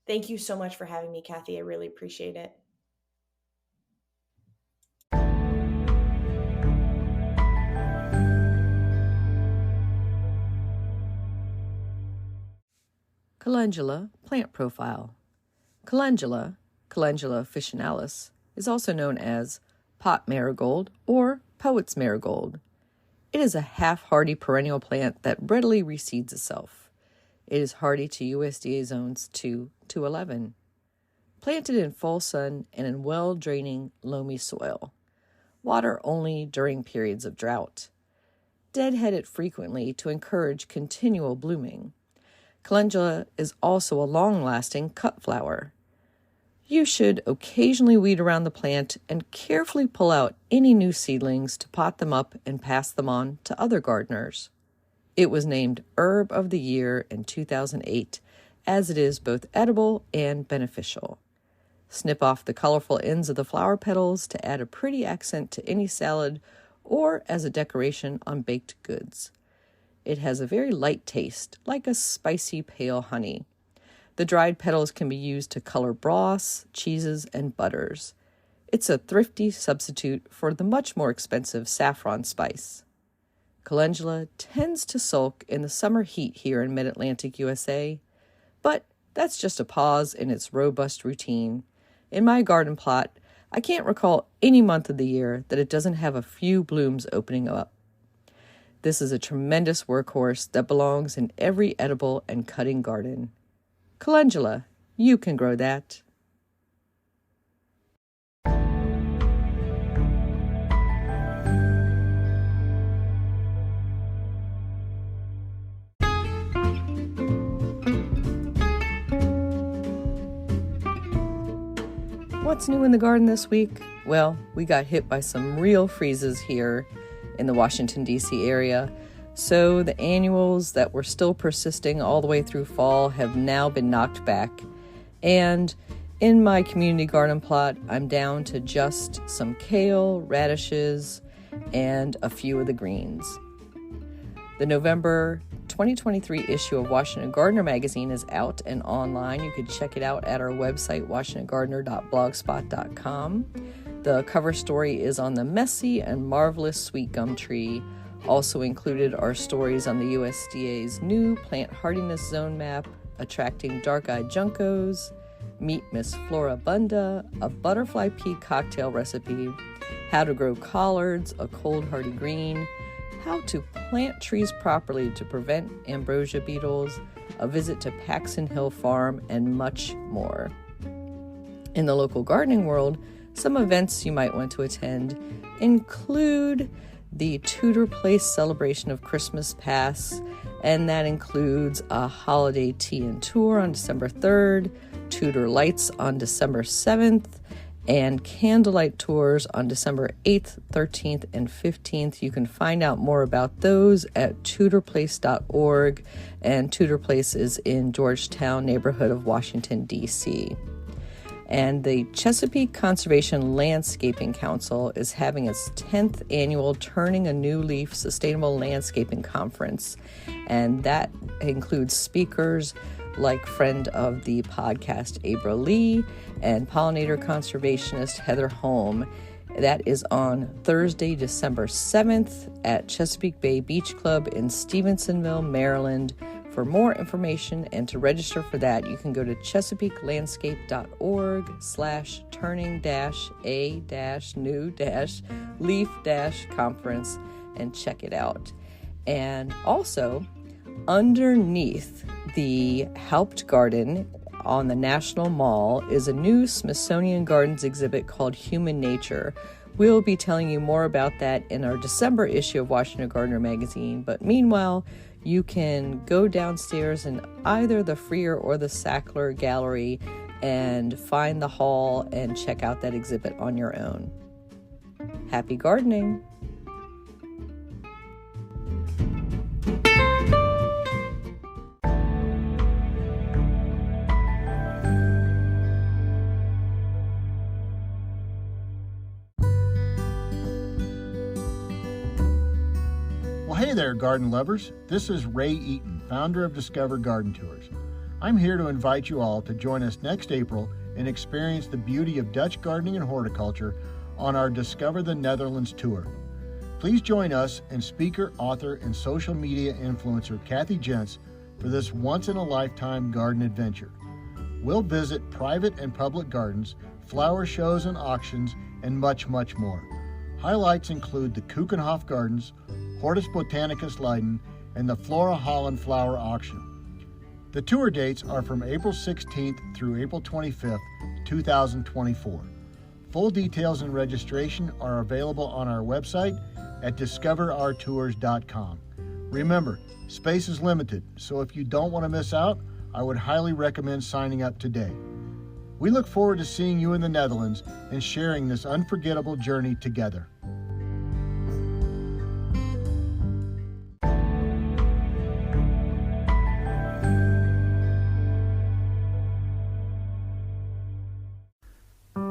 Thank you so much for having me, Kathy. I really appreciate it. Calendula plant profile. Calendula officinalis, is also known as pot marigold or poet's marigold. It is a half-hardy perennial plant that readily reseeds itself. It is hardy to USDA zones 2 to 11. Planted in full sun and in well-draining, loamy soil. Water only during periods of drought. Deadheaded frequently to encourage continual blooming. Calendula is also a long-lasting cut flower. You should occasionally weed around the plant and carefully pull out any new seedlings to pot them up and pass them on to other gardeners. It was named Herb of the Year in 2008, as it is both edible and beneficial. Snip off the colorful ends of the flower petals to add a pretty accent to any salad or as a decoration on baked goods. It has a very light taste, like a spicy pale honey. The dried petals can be used to color broths, cheeses, and butters. It's a thrifty substitute for the much more expensive saffron spice. Calendula tends to sulk in the summer heat here in mid-Atlantic USA, but that's just a pause in its robust routine. In my garden plot, I can't recall any month of the year that it doesn't have a few blooms opening up. This is a tremendous workhorse that belongs in every edible and cutting garden. Calendula, you can grow that. What's new in the garden this week? Well, we got hit by some real freezes here in the Washington, D.C. area. So the annuals that were still persisting all the way through fall have now been knocked back. And in my community garden plot, I'm down to just some kale, radishes, and a few of the greens. The November 2023 issue of Washington Gardener magazine is out and online. You can check it out at our website, washingtongardener.blogspot.com. The cover story is on the messy and marvelous sweet gum tree. Also included are stories on the USDA's new plant hardiness zone map, attracting dark-eyed juncos, meet Miss Florabunda, a butterfly pea cocktail recipe, how to grow collards, a cold hardy green, how to plant trees properly to prevent ambrosia beetles, a visit to Paxton Hill Farm, and much more. In the local gardening world, some events you might want to attend include the Tudor Place celebration of Christmas Pass, and that includes a holiday tea and tour on December 3rd, Tudor Lights on December 7th, and candlelight tours on December 8th, 13th, and 15th. You can find out more about those at tudorplace.org, and Tudor Place is in Georgetown neighborhood of Washington, D.C. And the Chesapeake Conservation Landscaping Council is having its 10th annual Turning a New Leaf Sustainable Landscaping Conference, and that includes speakers like friend of the podcast Abra Lee and pollinator conservationist Heather Holm. That is on Thursday, December 7th at Chesapeake Bay Beach Club in Stevensonville, Maryland. For more information and to register for that, you can go to chesapeakelandscape.org/turning-a-new-leaf-conference and check it out. And also, underneath the Helped Garden on the National Mall is a new Smithsonian Gardens exhibit called Human Nature. We'll be telling you more about that in our December issue of Washington Gardener magazine, but meanwhile, you can go downstairs in either the Freer or the Sackler Gallery and find the hall and check out that exhibit on your own. Happy gardening! Hey there, garden lovers. This is Ray Eaton, founder of Discover Garden Tours. I'm here to invite you all to join us next April and experience the beauty of Dutch gardening and horticulture on our Discover the Netherlands tour. Please join us and speaker, author, and social media influencer Kathy Jentz for this once-in-a-lifetime garden adventure. We'll visit private and public gardens, flower shows and auctions, and much, much more. Highlights include the Keukenhof Gardens, Hortus Botanicus Leiden, and the Flora Holland Flower Auction. The tour dates are from April 16th through April 25th, 2024. Full details and registration are available on our website at discoverourtours.com. Remember, space is limited, so if you don't want to miss out, I would highly recommend signing up today. We look forward to seeing you in the Netherlands and sharing this unforgettable journey together.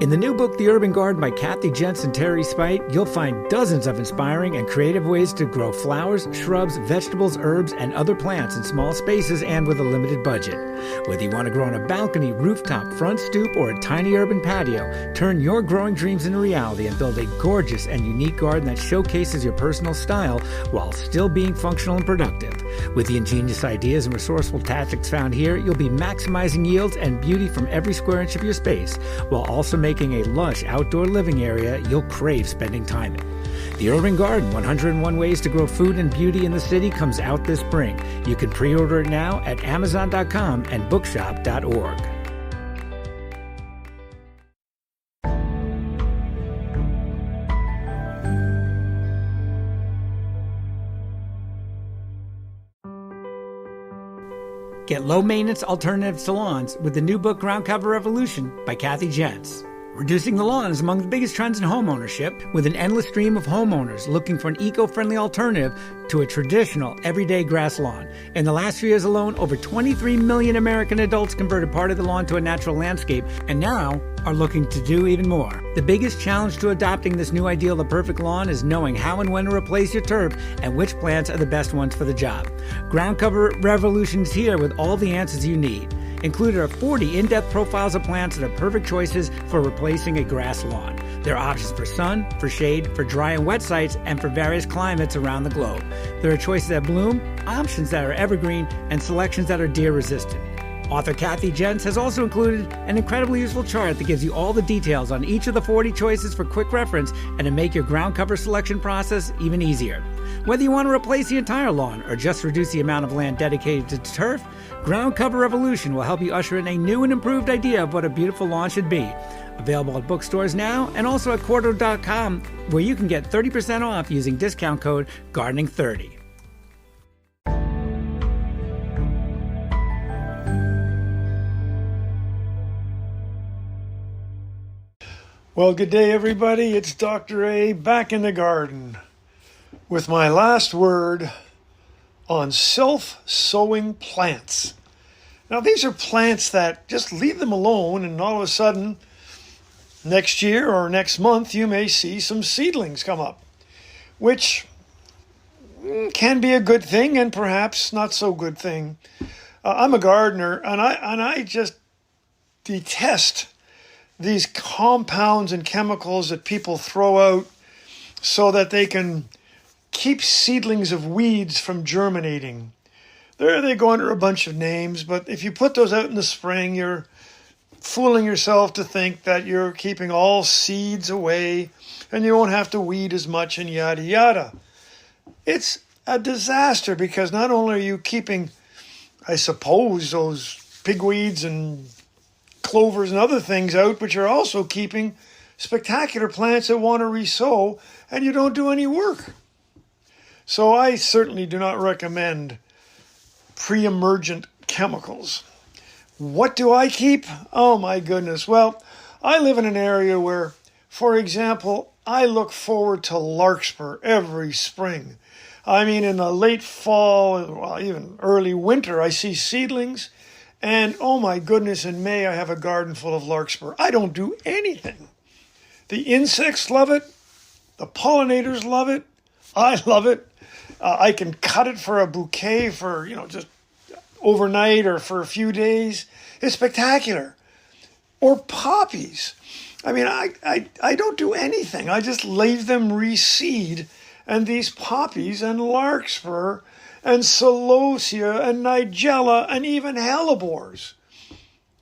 In the new book, The Urban Garden by Kathy Jentz and Terry Spite, you'll find dozens of inspiring and creative ways to grow flowers, shrubs, vegetables, herbs, and other plants in small spaces and with a limited budget. Whether you want to grow on a balcony, rooftop, front stoop, or a tiny urban patio, turn your growing dreams into reality and build a gorgeous and unique garden that showcases your personal style while still being functional and productive. With the ingenious ideas and resourceful tactics found here, you'll be maximizing yields and beauty from every square inch of your space, while also making a lush outdoor living area you'll crave spending time in. The Urban Garden, 101 Ways to Grow Food and Beauty in the City, comes out this spring. You can pre-order it now at Amazon.com and bookshop.org. Get low-maintenance alternatives to lawns with the new book Ground Cover Revolution by Kathy Jentz. Reducing the lawn is among the biggest trends in home ownership, with an endless stream of homeowners looking for an eco-friendly alternative to a traditional, everyday grass lawn. In the last 3 years alone, over 23 million American adults converted part of the lawn to a natural landscape, and now are looking to do even more. The biggest challenge to adopting this new ideal of the perfect lawn is knowing how and when to replace your turf and which plants are the best ones for the job. Ground Cover Revolution is here with all the answers you need. Included are 40 in-depth profiles of plants that are perfect choices for replacing a grass lawn. There are options for sun, for shade, for dry and wet sites, and for various climates around the globe. There are choices that bloom, options that are evergreen, and selections that are deer resistant. Author Kathy Jentz has also included an incredibly useful chart that gives you all the details on each of the 40 choices for quick reference and to make your ground cover selection process even easier. Whether you want to replace the entire lawn or just reduce the amount of land dedicated to turf, Ground Cover Revolution will help you usher in a new and improved idea of what a beautiful lawn should be. Available at bookstores now and also at Quarto.com, where you can get 30% off using discount code GARDENING30. Well, good day, everybody. It's Dr. A back in the garden with my last word on self-sowing plants. Now, these are plants that just leave them alone, and all of a sudden, next year or next month, you may see some seedlings come up, which can be a good thing and perhaps not so good thing. I'm a gardener, and I just detest these compounds and chemicals that people throw out so that they can keep seedlings of weeds from germinating. They go under a bunch of names, but if you put those out in the spring, you're fooling yourself to think that you're keeping all seeds away and you won't have to weed as much and yada yada. It's a disaster because not only are you keeping, I suppose, those pigweeds and clovers and other things out, but you're also keeping spectacular plants that want to resow, and you don't do any work. So I certainly do not recommend pre-emergent chemicals. What do I keep? Oh my goodness. Well, I live in an area where, for example, I look forward to larkspur every spring. I mean, in the late fall, well, even early winter, I see seedlings. And oh my goodness, in May I have a garden full of larkspur. I don't do anything. The insects love it. The pollinators love it. I love it. I can cut it for a bouquet for, just overnight or for a few days. It's spectacular. Or poppies. I mean, I don't do anything. I just leave them reseed. And these poppies and larkspur and celosia and nigella and even hellebores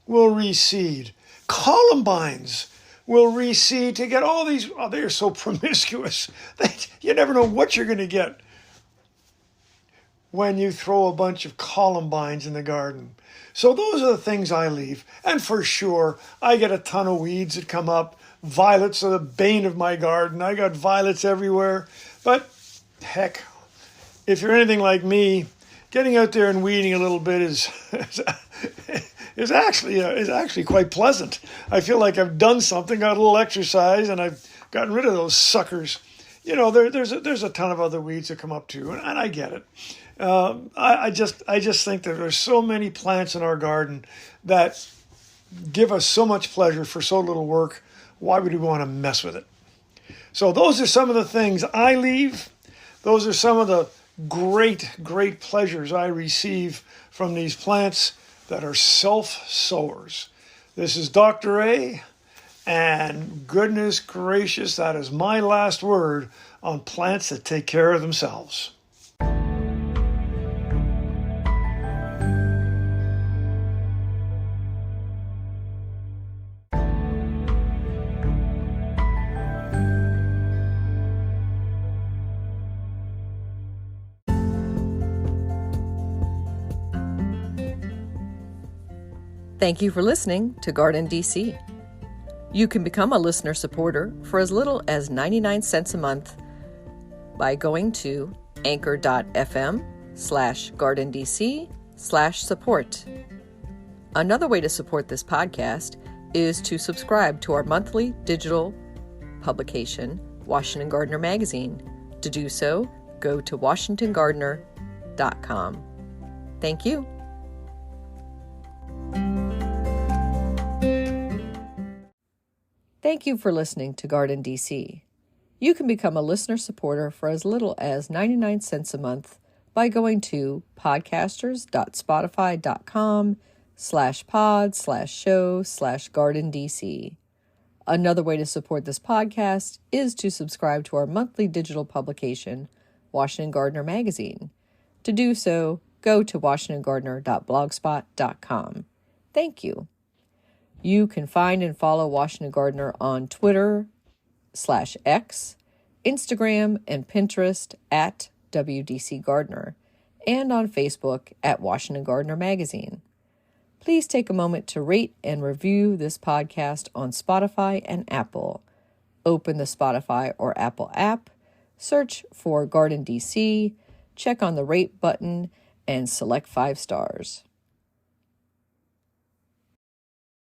will reseed. Columbines will reseed to get all these. Oh, they are so promiscuous that you never know what you're going to get when you throw a bunch of columbines in the garden. So those are the things I leave. And for sure, I get a ton of weeds that come up. Violets are the bane of my garden. I got violets everywhere. But heck, if you're anything like me, getting out there and weeding a little bit is actually quite pleasant. I feel like I've done something, got a little exercise, and I've gotten rid of those suckers. There's a ton of other weeds that come up too, and I get it. I just think that there's so many plants in our garden that give us so much pleasure for so little work. Why would we want to mess with it? So those are some of the things I leave. Those are some of the great pleasures I receive from these plants that are self-sowers. This is Dr. A, and goodness gracious, that is my last word on plants that take care of themselves. Thank you for listening to GardenDC. You can become a listener supporter for as little as 99 cents a month by going to anchor.fm/GardenDC/support. Another way to support this podcast is to subscribe to our monthly digital publication, Washington Gardener Magazine. To do so, go to WashingtonGardener.com. Thank you. Thank you for listening to GardenDC. You can become a listener supporter for as little as 99 cents a month by going to podcasters.spotify.com/pod/show/GardenDC. Another way to support this podcast is to subscribe to our monthly digital publication, Washington Gardener Magazine. To do so, go to WashingtonGardener.blogspot.com. Thank you. You can find and follow Washington Gardener on Twitter/X, Instagram, and Pinterest at WDC Gardener, and on Facebook at Washington Gardener Magazine. Please take a moment to rate and review this podcast on Spotify and Apple. Open the Spotify or Apple app, search for GardenDC, check on the rate button, and select 5 stars.